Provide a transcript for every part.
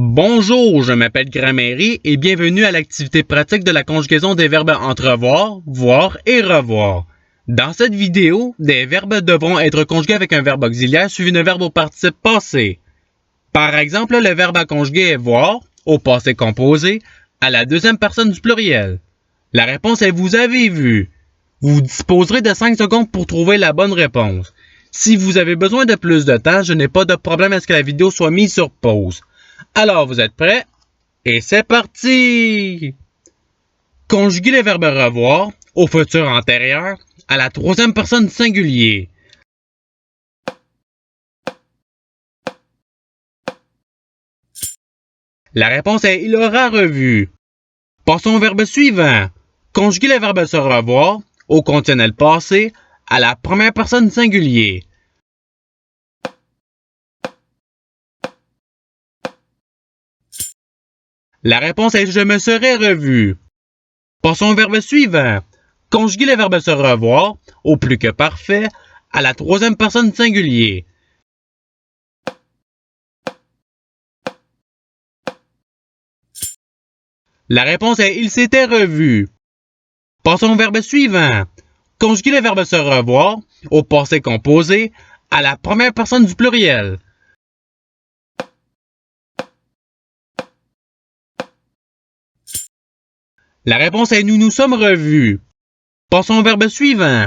Bonjour, je m'appelle Gramairie et bienvenue à l'activité pratique de la conjugaison des verbes entrevoir, voir et revoir. Dans cette vidéo, des verbes devront être conjugués avec un verbe auxiliaire suivi d'un verbe au participe passé. Par exemple, le verbe à conjuguer est voir, au passé composé, à la deuxième personne du pluriel. La réponse est vous avez vu. Vous disposerez de 5 secondes pour trouver la bonne réponse. Si vous avez besoin de plus de temps, je n'ai pas de problème à ce que la vidéo soit mise sur pause. Alors, vous êtes prêts? Et c'est parti! Conjuguez le verbe revoir au futur antérieur à la troisième personne singulier. La réponse est il aura revu. Passons au verbe suivant. Conjuguez le verbe se revoir au conditionnel passé à la première personne singulier. La réponse est je me serai revu. Passons au verbe suivant. Conjuguez le verbe se revoir au plus que parfait à la troisième personne singulier. La réponse est il s'était revu. Passons au verbe suivant. Conjuguez le verbe se revoir au passé composé à la première personne du pluriel. La réponse est nous nous sommes revus. Passons au verbe suivant.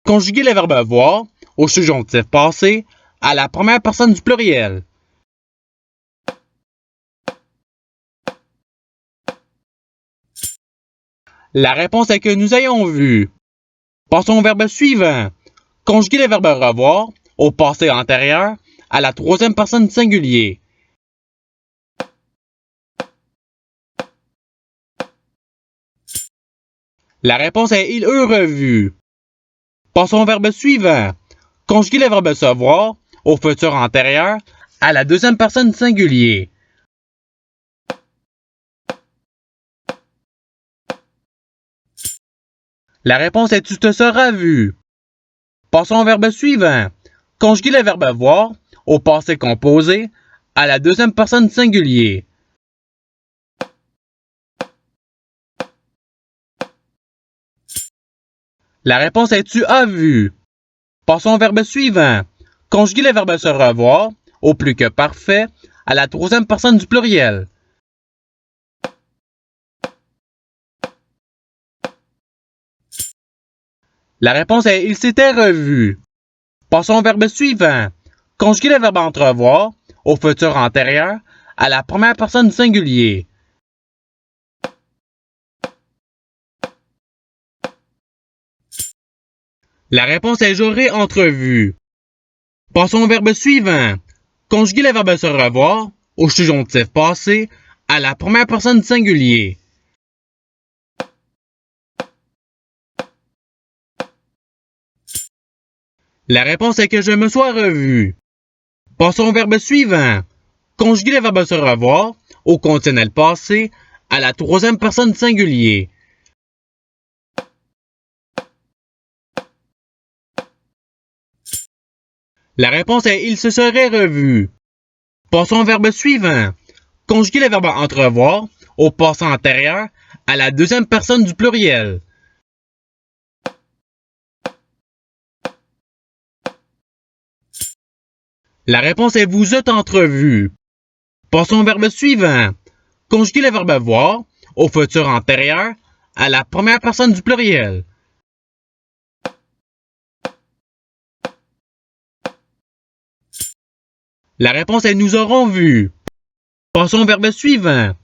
Conjuguez le verbe voir au subjonctif passé à la première personne du pluriel. La réponse est que nous ayons vu. Passons au verbe suivant. Conjuguez le verbe revoir au passé antérieur à la troisième personne singulier. La réponse est il eut revu. Passons au verbe suivant. Conjuguez le verbe se voir au futur antérieur à la deuxième personne singulier. La réponse est tu te seras vu. Passons au verbe suivant. Conjuguez le verbe voir au passé composé à la deuxième personne singulier. La réponse est tu as vu. Passons au verbe suivant. Conjuguez le verbe se revoir au plus que parfait à la troisième personne du pluriel. La réponse est il s'était revu. Passons au verbe suivant. Conjuguez le verbe entrevoir au futur antérieur à la première personne du singulier. La réponse est j'aurai entrevu. Passons au verbe suivant. Conjuguez le verbe se revoir au subjonctif passé à la première personne du singulier. La réponse est que je me sois revu. Passons au verbe suivant. Conjuguez le verbe se revoir au conditionnel passé à la troisième personne du singulier. La réponse est il se serait revu. Passons au verbe suivant. Conjuguez le verbe entrevoir au passé antérieur à la deuxième personne du pluriel. La réponse est vous êtes entrevu. Passons au verbe suivant. Conjuguez le verbe voir au futur antérieur à la première personne du pluriel. La réponse est nous aurons vu. Passons au verbe suivant.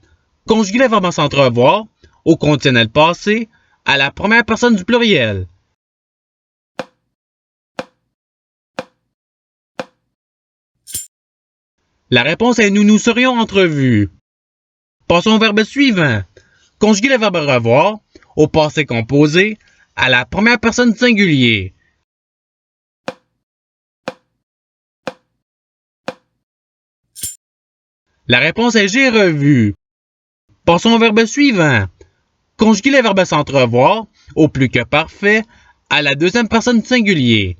Conjuguez le verbe s'entrevoir au conditionnel passé à la première personne du pluriel. La réponse est nous nous serions entrevus. Passons au verbe suivant. Conjuguez le verbe revoir au passé composé à la première personne du singulier. La réponse est j'ai revu. Passons au verbe suivant. Conjuguez le verbe s'entrevoir au plus que parfait à la deuxième personne du singulier.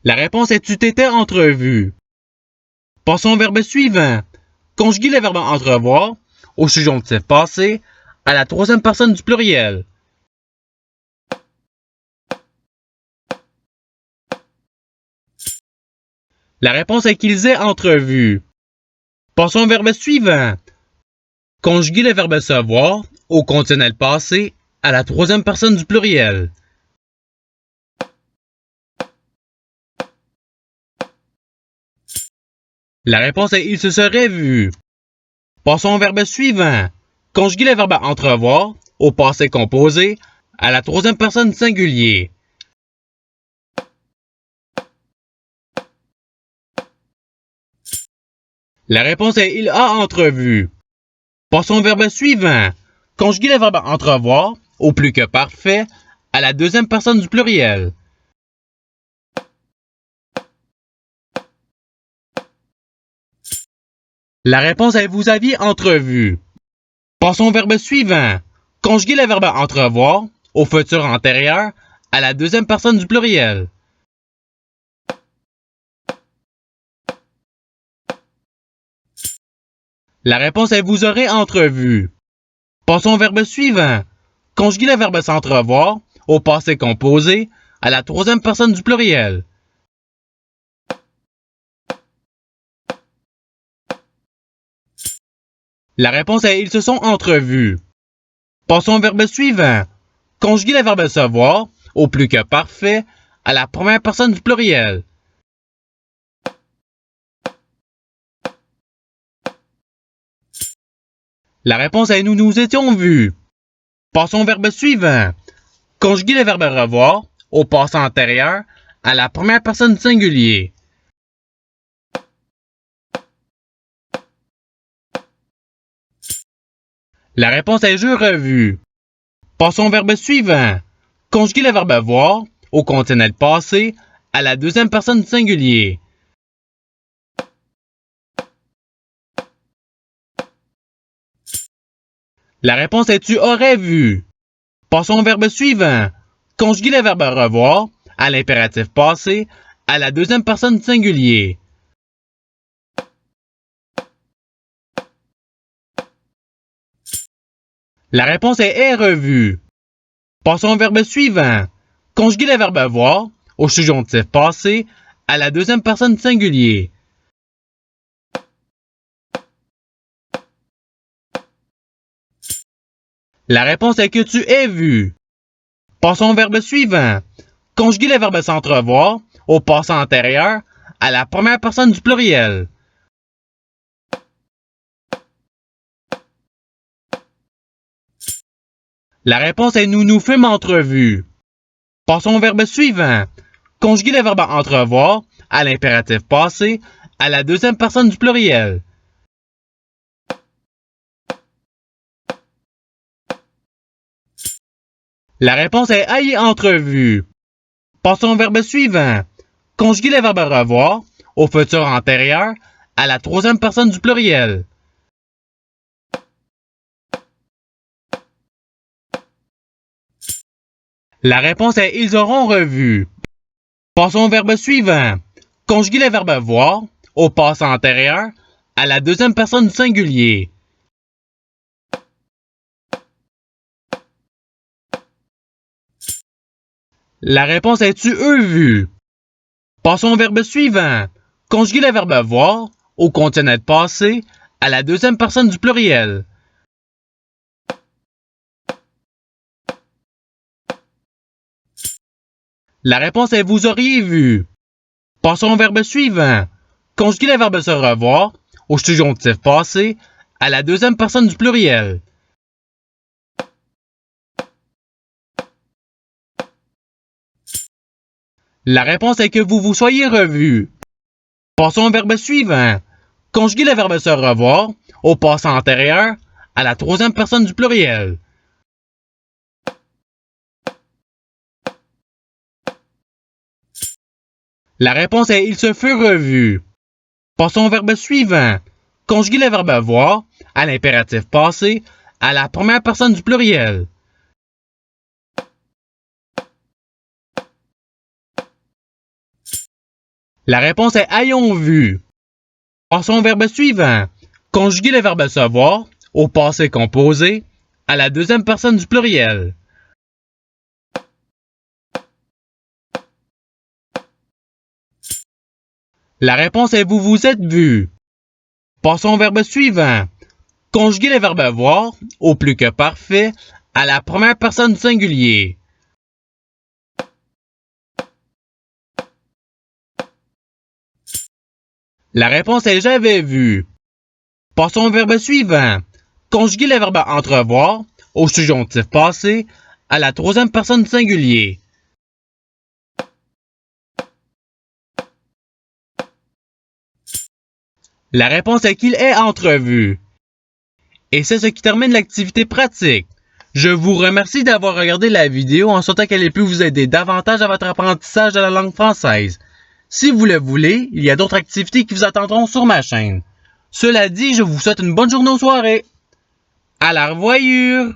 La réponse est tu t'étais entrevu. Passons au verbe suivant. Conjuguez le verbe entrevoir au subjonctif passé à la troisième personne du pluriel. La réponse est qu'ils aient entrevu. Passons au verbe suivant. Conjuguez le verbe savoir au conditionnel passé à la troisième personne du pluriel. La réponse est ils se seraient vus. Passons au verbe suivant. Conjuguez le verbe entrevoir au passé composé à la troisième personne du singulier. La réponse est il a entrevu. Passons au verbe suivant. Conjuguez le verbe entrevoir au plus que parfait à la deuxième personne du pluriel. La réponse est vous aviez entrevu. Passons au verbe suivant. Conjuguez le verbe entrevoir au futur antérieur à la deuxième personne du pluriel. La réponse est vous aurez entrevu. Passons au verbe suivant. Conjuguez le verbe s'entrevoir au passé composé à la troisième personne du pluriel. La réponse est ils se sont entrevus. Passons au verbe suivant. Conjuguez le verbe savoir au plus que parfait à la première personne du pluriel. La réponse est nous nous étions vus. Passons au verbe suivant. Conjuguez le verbe revoir au passé antérieur à la première personne du singulier. La réponse est je revu. Passons au verbe suivant. Conjuguez le verbe voir au conditionnel passé à la deuxième personne du singulier. La réponse est tu aurais vu. Passons au verbe suivant. Conjuguez le verbe revoir à l'impératif passé à la deuxième personne du singulier. La réponse est revu. Passons au verbe suivant. Conjuguez le verbe voir au subjonctif passé à la deuxième personne du singulier. La réponse est que tu es vu. Passons au verbe suivant. Conjuguez le verbe s'entrevoir au passé antérieur à la première personne du pluriel. La réponse est nous nous fûmes entrevus. Passons au verbe suivant. Conjuguez le verbe entrevoir à l'impératif passé à la deuxième personne du pluriel. La réponse est ayez entrevu. Passons au verbe suivant. Conjuguez le verbe revoir au futur antérieur à la troisième personne du pluriel. La réponse est ils auront revu. Passons au verbe suivant. Conjuguez le verbe voir au passé antérieur à la deuxième personne du singulier. La réponse est tu eux vu. Passons au verbe suivant. Conjuguez le verbe voir au conditionnel passé à la deuxième personne du pluriel. La réponse est vous auriez vu. Passons au verbe suivant. Conjuguez le verbe se revoir au subjonctif passé à la deuxième personne du pluriel. La réponse est que vous vous soyez revus. Passons au verbe suivant. Conjuguez le verbe se revoir au passé antérieur à la troisième personne du pluriel. La réponse est ils se furent revus. Passons au verbe suivant. Conjuguez le verbe voir à l'impératif passé à la première personne du pluriel. La réponse est ayons vu. Passons au verbe suivant. Conjuguer le verbe savoir au passé composé à la deuxième personne du pluriel. La réponse est vous vous êtes vu. Passons au verbe suivant. Conjuguer le verbe voir au plus que parfait à la première personne du singulier. La réponse est j'avais vu. Passons au verbe suivant. Conjuguer le verbe entrevoir au subjonctif passé à la troisième personne du singulier. La réponse est qu'il est entrevu. Et c'est ce qui termine l'activité pratique. Je vous remercie d'avoir regardé la vidéo en souhaitant qu'elle ait pu vous aider davantage à votre apprentissage de la langue française. Si vous le voulez, il y a d'autres activités qui vous attendront sur ma chaîne. Cela dit, je vous souhaite une bonne journée ou soirée. À la revoyure!